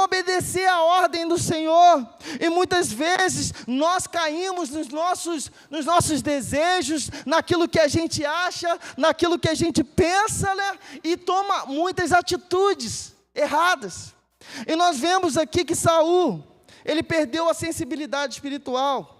obedecer a ordem do Senhor. E muitas vezes nós caímos nos nossos desejos, naquilo que a gente acha, naquilo que a gente pensa, né? E toma muitas atitudes erradas. E nós vemos aqui que Saul, ele perdeu a sensibilidade espiritual.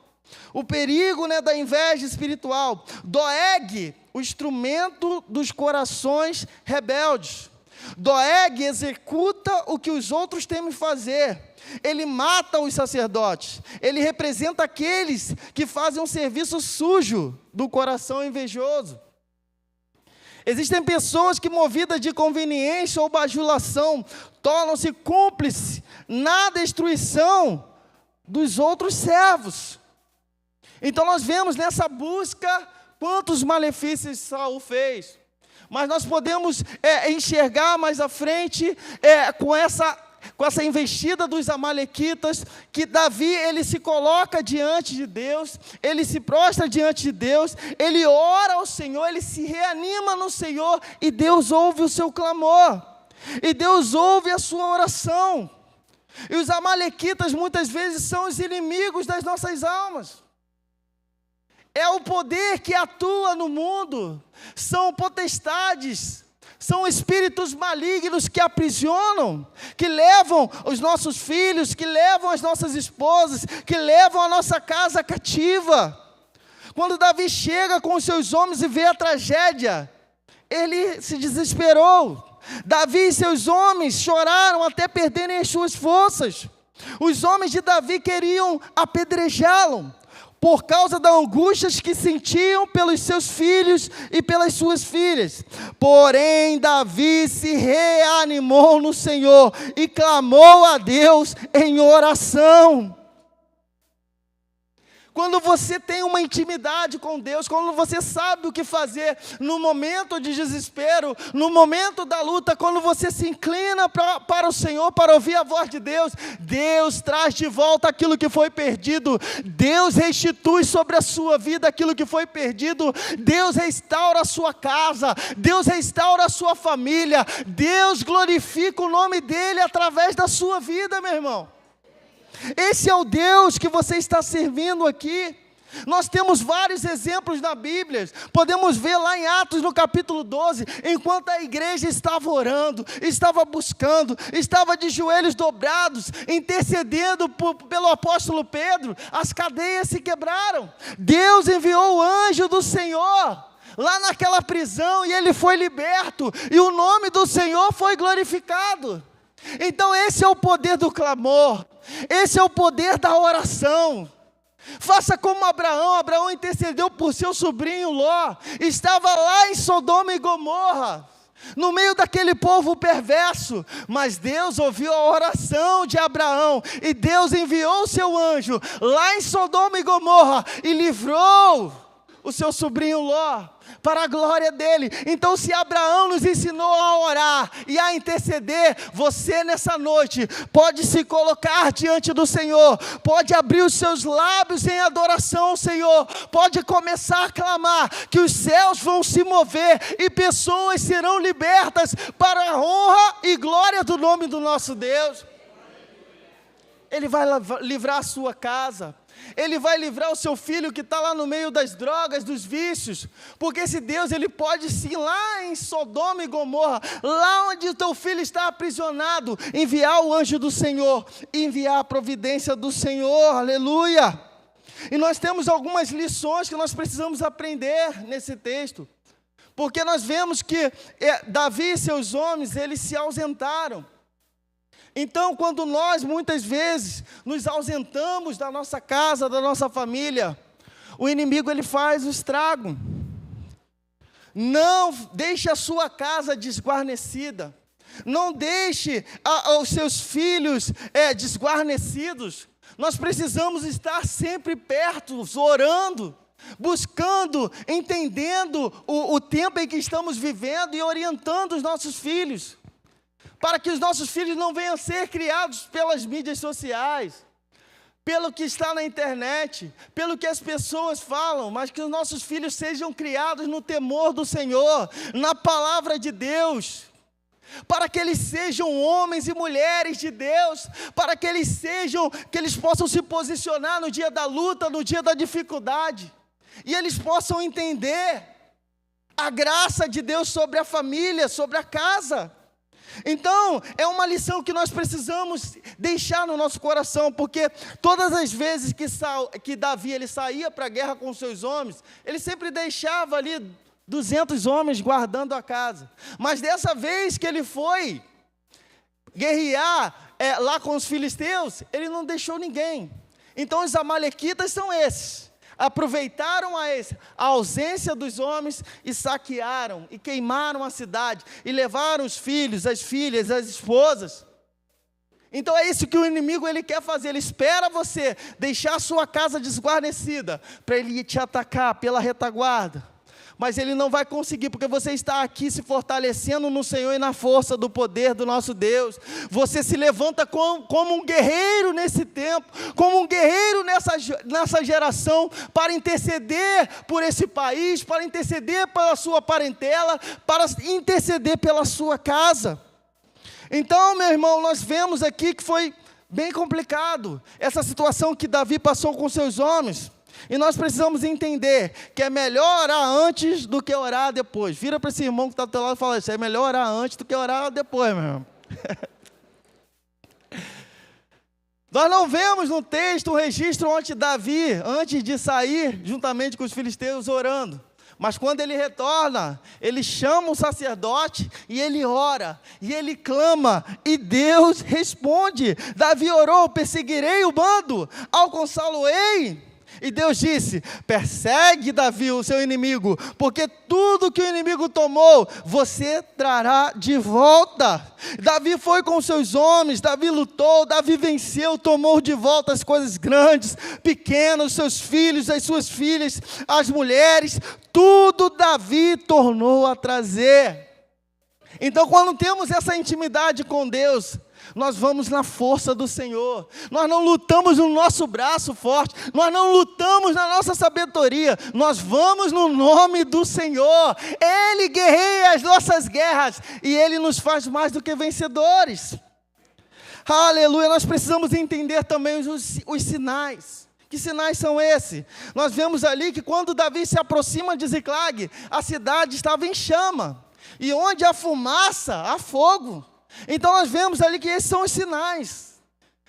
O perigo, né, da inveja espiritual. Doeg, o instrumento dos corações rebeldes. Doeg executa o que os outros temem fazer. Ele mata os sacerdotes. Ele representa aqueles que fazem um serviço sujo do coração invejoso. Existem pessoas que, movidas de conveniência ou bajulação, tornam-se cúmplices na destruição dos outros servos. Então nós vemos nessa busca quantos malefícios Saul fez. Mas nós podemos enxergar mais à frente com essa investida dos amalequitas, que Davi, ele se coloca diante de Deus, ele se prostra diante de Deus, ele ora ao Senhor, ele se reanima no Senhor, e Deus ouve o seu clamor, e Deus ouve a sua oração. E os amalequitas muitas vezes são os inimigos das nossas almas. É o poder que atua no mundo, são potestades, são espíritos malignos que aprisionam, que levam os nossos filhos, que levam as nossas esposas, que levam a nossa casa cativa. Quando Davi chega com os seus homens e vê a tragédia, ele se desesperou. Davi e seus homens choraram até perderem as suas forças. Os homens de Davi queriam apedrejá-lo, por causa das angústias que sentiam pelos seus filhos e pelas suas filhas. Porém, Davi se reanimou no Senhor e clamou a Deus em oração. Quando você tem uma intimidade com Deus, quando você sabe o que fazer no momento de desespero, no momento da luta, quando você se inclina para o Senhor, para ouvir a voz de Deus, Deus traz de volta aquilo que foi perdido, Deus restitui sobre a sua vida aquilo que foi perdido, Deus restaura a sua casa, Deus restaura a sua família, Deus glorifica o nome dEle através da sua vida, meu irmão. Esse é o Deus que você está servindo aqui. Nós temos vários exemplos na Bíblia. Podemos ver lá em Atos, no capítulo 12, enquanto a igreja estava orando, estava buscando, estava de joelhos dobrados, intercedendo pelo apóstolo Pedro, as cadeias se quebraram. Deus enviou o anjo do Senhor lá naquela prisão, e ele foi liberto, e o nome do Senhor foi glorificado. Então esse é o poder do clamor, esse é o poder da oração. Faça como Abraão intercedeu por seu sobrinho Ló, estava lá em Sodoma e Gomorra, no meio daquele povo perverso, mas Deus ouviu a oração de Abraão, e Deus enviou o seu anjo lá em Sodoma e Gomorra, e livrou o seu sobrinho Ló, para a glória dele. Então, se Abraão nos ensinou a orar e a interceder, você nessa noite pode se colocar diante do Senhor, pode abrir os seus lábios em adoração ao Senhor, pode começar a clamar, que os céus vão se mover e pessoas serão libertas para a honra e glória do nome do nosso Deus. Ele vai livrar a sua casa, Ele vai livrar o seu filho que está lá no meio das drogas, dos vícios, porque esse Deus, Ele pode sim, lá em Sodoma e Gomorra, lá onde o teu filho está aprisionado, enviar o anjo do Senhor, enviar a providência do Senhor, aleluia. E nós temos algumas lições que nós precisamos aprender nesse texto, porque nós vemos que Davi e seus homens, eles se ausentaram. Então, quando nós, muitas vezes, nos ausentamos da nossa casa, da nossa família, o inimigo, ele faz o estrago. Não deixe a sua casa desguarnecida. Não deixe os seus filhos desguarnecidos. Nós precisamos estar sempre perto, orando, buscando, entendendo o tempo em que estamos vivendo e orientando os nossos filhos, para que os nossos filhos não venham a ser criados pelas mídias sociais, pelo que está na internet, pelo que as pessoas falam, mas que os nossos filhos sejam criados no temor do Senhor, na palavra de Deus. para que eles sejam homens e mulheres de Deus, para que eles possam se posicionar no dia da luta, no dia da dificuldade, e eles possam entender a graça de Deus sobre a família, sobre a casa. Então, é uma lição que nós precisamos deixar no nosso coração, porque todas as vezes que Davi ele saía para a guerra com seus homens, ele sempre deixava ali 200 homens guardando a casa. Mas dessa vez que ele foi guerrear lá com os filisteus, ele não deixou ninguém. Então, os amalequitas são esses. Aproveitaram a ausência dos homens e saquearam, e queimaram a cidade, e levaram os filhos, as filhas, as esposas. Então é isso que o inimigo ele quer fazer, ele espera você deixar a sua casa desguarnecida, para ele te atacar pela retaguarda. Mas ele não vai conseguir, porque você está aqui se fortalecendo no Senhor e na força do poder do nosso Deus. Você se levanta como um guerreiro nesse tempo, como um guerreiro nessa geração, para interceder por esse país, para interceder pela sua parentela, para interceder pela sua casa. Então, meu irmão, nós vemos aqui que foi bem complicado essa situação que Davi passou com seus homens. E nós precisamos entender que é melhor orar antes do que orar depois. Vira para esse irmão que está do teu lado e fala isso, é melhor orar antes do que orar depois, meu irmão. Nós não vemos no texto um registro onde Davi, antes de sair, juntamente com os filisteus, orando. Mas quando ele retorna, ele chama o sacerdote e ele ora, e ele clama, e Deus responde. Davi orou, perseguirei o bando, alcançá-lo-ei. E Deus disse, persegue Davi, o seu inimigo, porque tudo que o inimigo tomou, você trará de volta. Davi foi com seus homens, Davi lutou, Davi venceu, tomou de volta as coisas grandes, pequenas, seus filhos, as suas filhas, as mulheres, tudo Davi tornou a trazer. Então, quando temos essa intimidade com Deus, nós vamos na força do Senhor, nós não lutamos no nosso braço forte, nós não lutamos na nossa sabedoria, nós vamos no nome do Senhor. Ele guerreia as nossas guerras, e Ele nos faz mais do que vencedores. Aleluia, nós precisamos entender também os sinais. Que sinais são esses? Nós vemos ali que quando Davi se aproxima de Ziclag, a cidade estava em chama, e onde há fumaça, há fogo. Então nós vemos ali que esses são os sinais.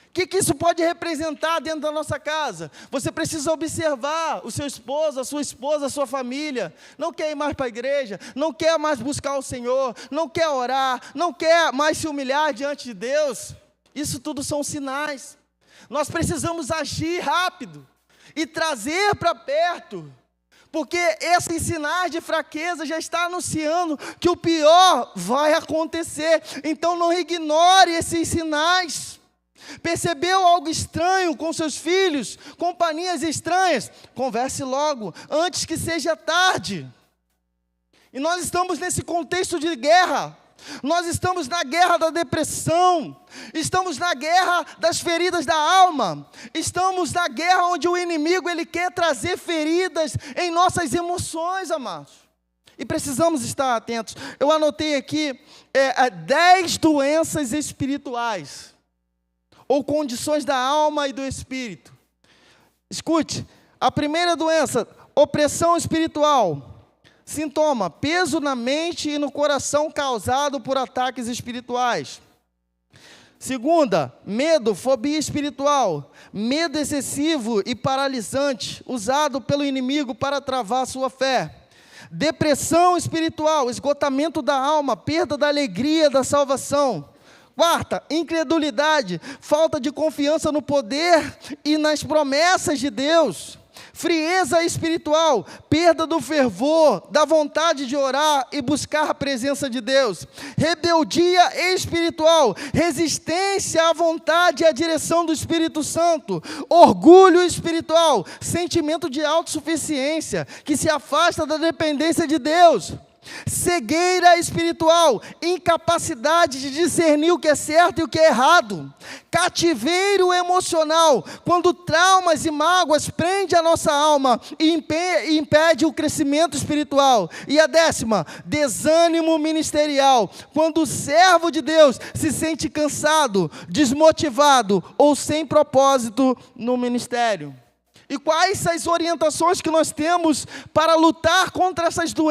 O que isso pode representar dentro da nossa casa? Você precisa observar o seu esposo, a sua família. Não quer ir mais para a igreja, não quer mais buscar o Senhor, não quer orar, não quer mais se humilhar diante de Deus. Isso tudo são sinais. Nós precisamos agir rápido e trazer para perto, porque esses sinais de fraqueza já estão anunciando que o pior vai acontecer. Então não ignore esses sinais. Percebeu algo estranho com seus filhos, companhias estranhas? Converse logo, antes que seja tarde. E nós estamos nesse contexto de guerra. Nós estamos na guerra da depressão, estamos na guerra das feridas da alma, estamos na guerra onde o inimigo ele quer trazer feridas em nossas emoções, amados. E precisamos estar atentos. Eu anotei aqui 10 doenças espirituais, ou condições da alma e do espírito. Escute, a primeira doença, opressão espiritual. Sintoma, peso na mente e no coração causado por ataques espirituais. Segunda, medo, fobia espiritual, medo excessivo e paralisante, usado pelo inimigo para travar sua fé. Depressão espiritual, esgotamento da alma, perda da alegria da salvação. Quarta, incredulidade, falta de confiança no poder e nas promessas de Deus. Frieza espiritual, perda do fervor, da vontade de orar e buscar a presença de Deus. Rebeldia espiritual, resistência à vontade e à direção do Espírito Santo. Orgulho espiritual, sentimento de autossuficiência, que se afasta da dependência de Deus. Cegueira espiritual, incapacidade de discernir o que é certo e o que é errado. Cativeiro emocional, quando traumas e mágoas prendem a nossa alma e impede o crescimento espiritual. E a 10ª, desânimo ministerial, quando o servo de Deus se sente cansado, desmotivado ou sem propósito no ministério. E quais as orientações que nós temos para lutar contra essas doenças